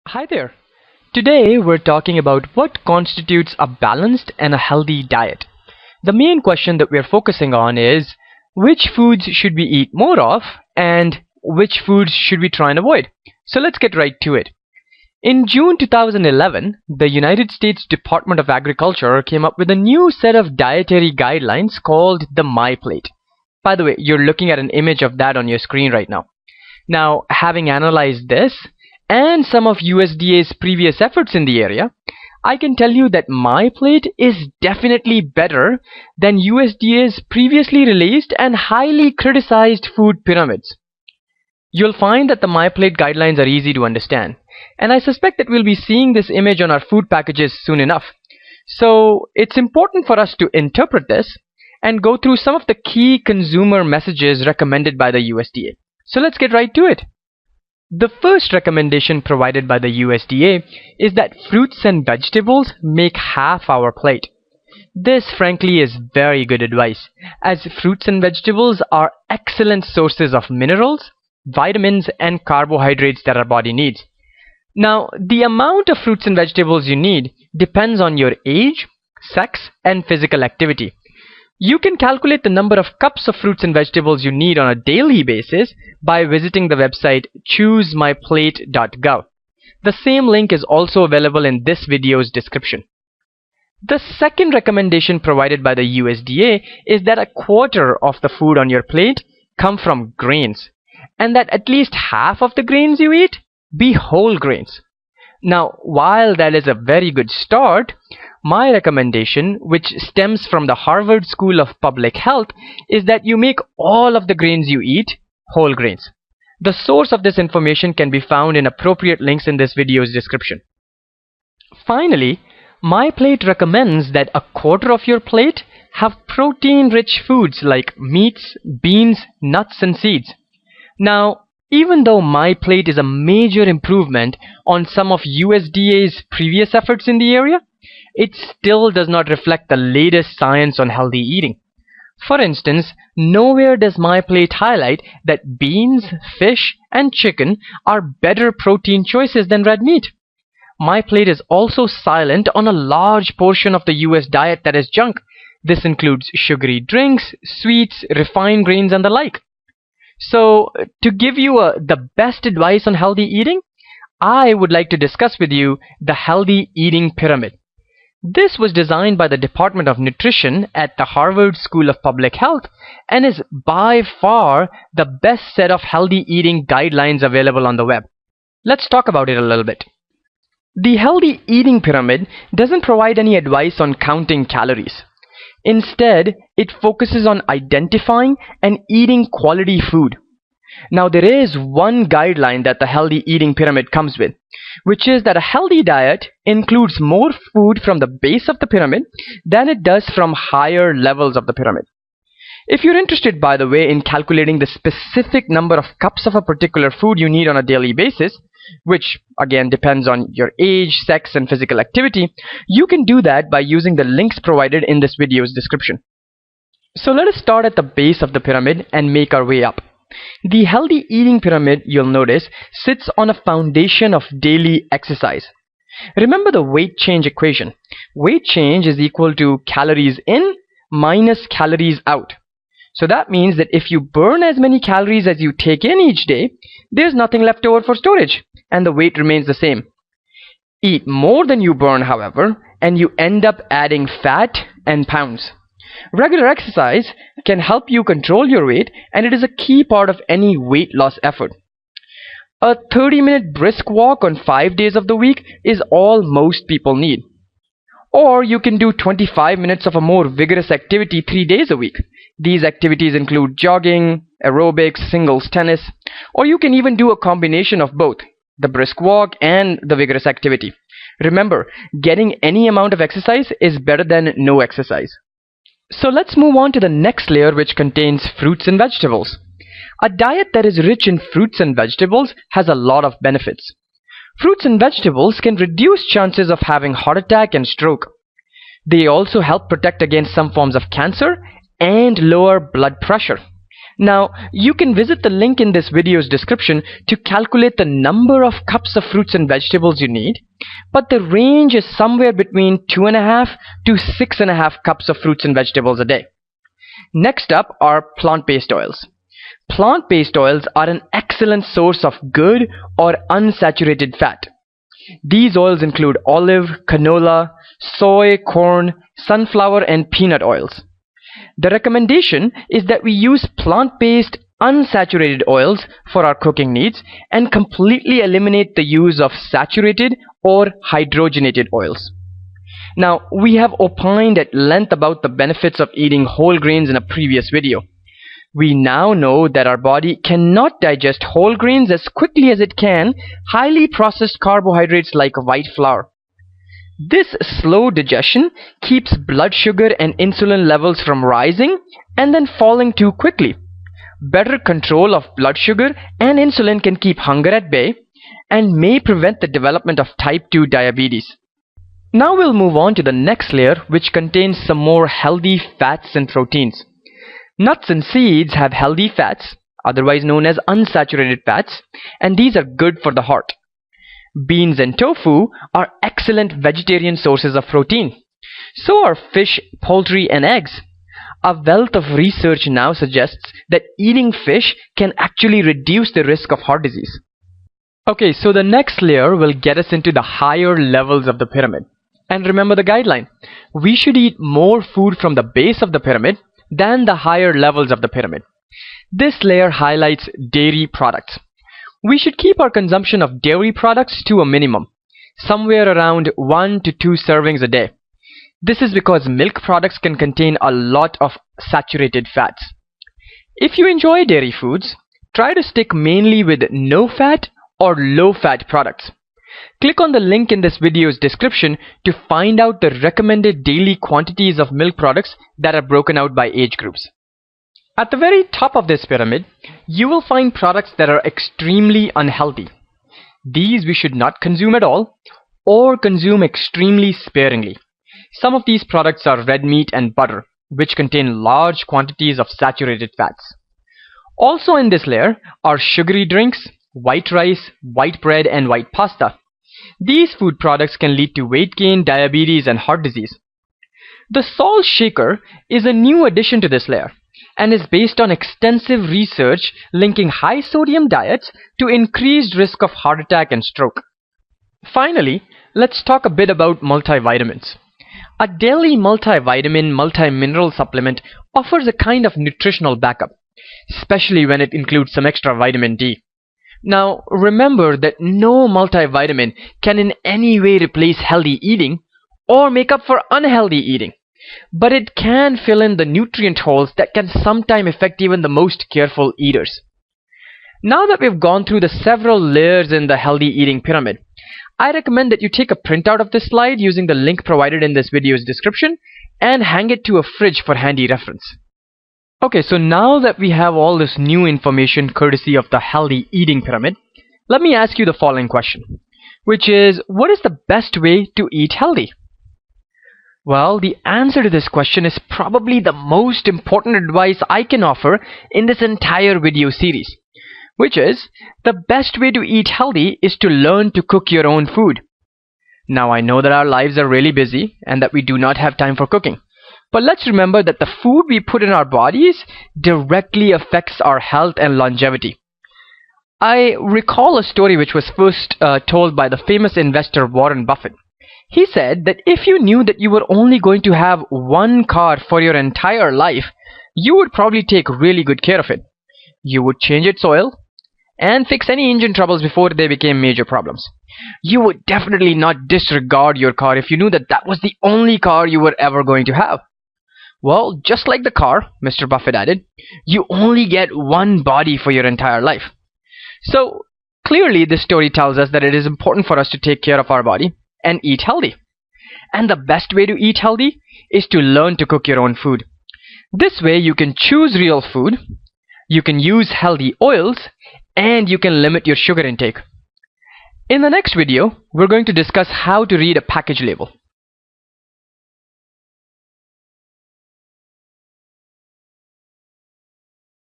Hi there. Today we're talking about what constitutes a balanced and a healthy diet. The main question that we're focusing on is which foods should we eat more of and which foods should we try and avoid. So let's get right to it. In June 2011, the United States Department of Agriculture came up with a new set of dietary guidelines called the MyPlate. By the way, you're looking at an image of that on your screen right now. Now, having analyzed this and some of USDA's previous efforts in the area, I can tell you that MyPlate is definitely better than USDA's previously released and highly criticized food pyramids. You'll find that the MyPlate guidelines are easy to understand, and I suspect that we'll be seeing this image on our food packages soon enough. So it's important for us to interpret this and go through some of the key consumer messages recommended by the USDA. So let's get right to it. The first recommendation provided by the USDA is that fruits and vegetables make half our plate. This frankly is very good advice, as fruits and vegetables are excellent sources of minerals, vitamins and carbohydrates that our body needs. Now, the amount of fruits and vegetables you need depends on your age, sex and physical activity. You can calculate the number of cups of fruits and vegetables you need on a daily basis by visiting the website choosemyplate.gov. The same link is also available in this video's description. The second recommendation provided by the USDA is that a quarter of the food on your plate come from grains, and that at least half of the grains you eat be whole grains. Now, while that is a very good start, my recommendation, which stems from the Harvard School of Public Health, is that you make all of the grains you eat whole grains. The source of this information can be found in appropriate links in this video's description. Finally, MyPlate recommends that a quarter of your plate have protein-rich foods like meats, beans, nuts, and seeds. Now, even though MyPlate is a major improvement on some of USDA's previous efforts in the area, it still does not reflect the latest science on healthy eating. For instance, nowhere does MyPlate highlight that beans, fish, and chicken are better protein choices than red meat. MyPlate is also silent on a large portion of the US diet that is junk. This includes sugary drinks, sweets, refined grains, and the like. So, to give you the best advice on healthy eating, I would like to discuss with you the Healthy Eating Pyramid. This was designed by the Department of Nutrition at the Harvard School of Public Health and is by far the best set of healthy eating guidelines available on the web. Let's talk about it a little bit. The Healthy Eating Pyramid doesn't provide any advice on counting calories. Instead, it focuses on identifying and eating quality food. Now, there is one guideline that the Healthy Eating Pyramid comes with, which is that a healthy diet includes more food from the base of the pyramid than it does from higher levels of the pyramid. If you're interested, by the way, in calculating the specific number of cups of a particular food you need on a daily basis, which again depends on your age, sex, and physical activity, you can do that by using the links provided in this video's description. So let us start at the base of the pyramid and make our way up. The Healthy Eating Pyramid, you'll notice, sits on a foundation of daily exercise. Remember the weight change equation. Weight change is equal to calories in minus calories out. So that means that if you burn as many calories as you take in each day, there's nothing left over for storage, and the weight remains the same. Eat more than you burn, however, and you end up adding fat and pounds. Regular exercise can help you control your weight, and it is a key part of any weight loss effort. A 30-minute brisk walk on 5 days of the week is all most people need. Or you can do 25 minutes of a more vigorous activity 3 days a week. These activities include jogging, aerobics, singles tennis, or you can even do a combination of both, the brisk walk and the vigorous activity. Remember, getting any amount of exercise is better than no exercise. So let's move on to the next layer, which contains fruits and vegetables. A diet that is rich in fruits and vegetables has a lot of benefits. Fruits and vegetables can reduce chances of having heart attack and stroke. They also help protect against some forms of cancer and lower blood pressure. Now, you can visit the link in this video's description to calculate the number of cups of fruits and vegetables you need, but the range is somewhere between 2.5 to 6.5 cups of fruits and vegetables a day. Next up are plant-based oils. Plant-based oils are an excellent source of good or unsaturated fat. These oils include olive, canola, soy, corn, sunflower, and peanut oils. The recommendation is that we use plant-based unsaturated oils for our cooking needs and completely eliminate the use of saturated or hydrogenated oils. Now, we have opined at length about the benefits of eating whole grains in a previous video. We now know that our body cannot digest whole grains as quickly as it can highly processed carbohydrates like white flour. This slow digestion keeps blood sugar and insulin levels from rising and then falling too quickly. Better control of blood sugar and insulin can keep hunger at bay and may prevent the development of type 2 diabetes. Now we'll move on to the next layer, which contains some more healthy fats and proteins. Nuts and seeds have healthy fats, otherwise known as unsaturated fats, and these are good for the heart. Beans and tofu are excellent vegetarian sources of protein. So are fish, poultry, and eggs. A wealth of research now suggests that eating fish can actually reduce the risk of heart disease. Okay, so the next layer will get us into the higher levels of the pyramid. And remember the guideline. We should eat more food from the base of the pyramid than the higher levels of the pyramid. This layer highlights dairy products. We should keep our consumption of dairy products to a minimum, somewhere around 1 to 2 servings a day. This is because milk products can contain a lot of saturated fats. If you enjoy dairy foods, try to stick mainly with no-fat or low-fat products. Click on the link in this video's description to find out the recommended daily quantities of milk products that are broken out by age groups. At the very top of this pyramid, you will find products that are extremely unhealthy. These we should not consume at all or consume extremely sparingly. Some of these products are red meat and butter, which contain large quantities of saturated fats. Also in this layer are sugary drinks, white rice, white bread, and white pasta. These food products can lead to weight gain, diabetes, and heart disease. The salt shaker is a new addition to this layer and is based on extensive research linking high sodium diets to increased risk of heart attack and stroke. Finally, let's talk a bit about multivitamins. A daily multivitamin, multimineral supplement offers a kind of nutritional backup, especially when it includes some extra vitamin D. Now, remember that no multivitamin can in any way replace healthy eating or make up for unhealthy eating, but it can fill in the nutrient holes that can sometimes affect even the most careful eaters. Now that we've gone through the several layers in the healthy eating pyramid, I recommend that you take a printout of this slide using the link provided in this video's description and hang it to a fridge for handy reference. Okay, so now that we have all this new information courtesy of the healthy eating pyramid, let me ask you the following question, which is, what is the best way to eat healthy? Well, the answer to this question is probably the most important advice I can offer in this entire video series, which is, the best way to eat healthy is to learn to cook your own food. Now, I know that our lives are really busy and that we do not have time for cooking. But let's remember that the food we put in our bodies directly affects our health and longevity. I recall a story which was first told by the famous investor Warren Buffett. He said that if you knew that you were only going to have one car for your entire life, you would probably take really good care of it. You would change its oil and fix any engine troubles before they became major problems. You would definitely not disregard your car if you knew that that was the only car you were ever going to have. Well, just like the car, Mr. Buffett added, you only get one body for your entire life. So, clearly this story tells us that it is important for us to take care of our body and eat healthy. And the best way to eat healthy is to learn to cook your own food. This way you can choose real food, you can use healthy oils, and you can limit your sugar intake. In the next video, we're going to discuss how to read a package label.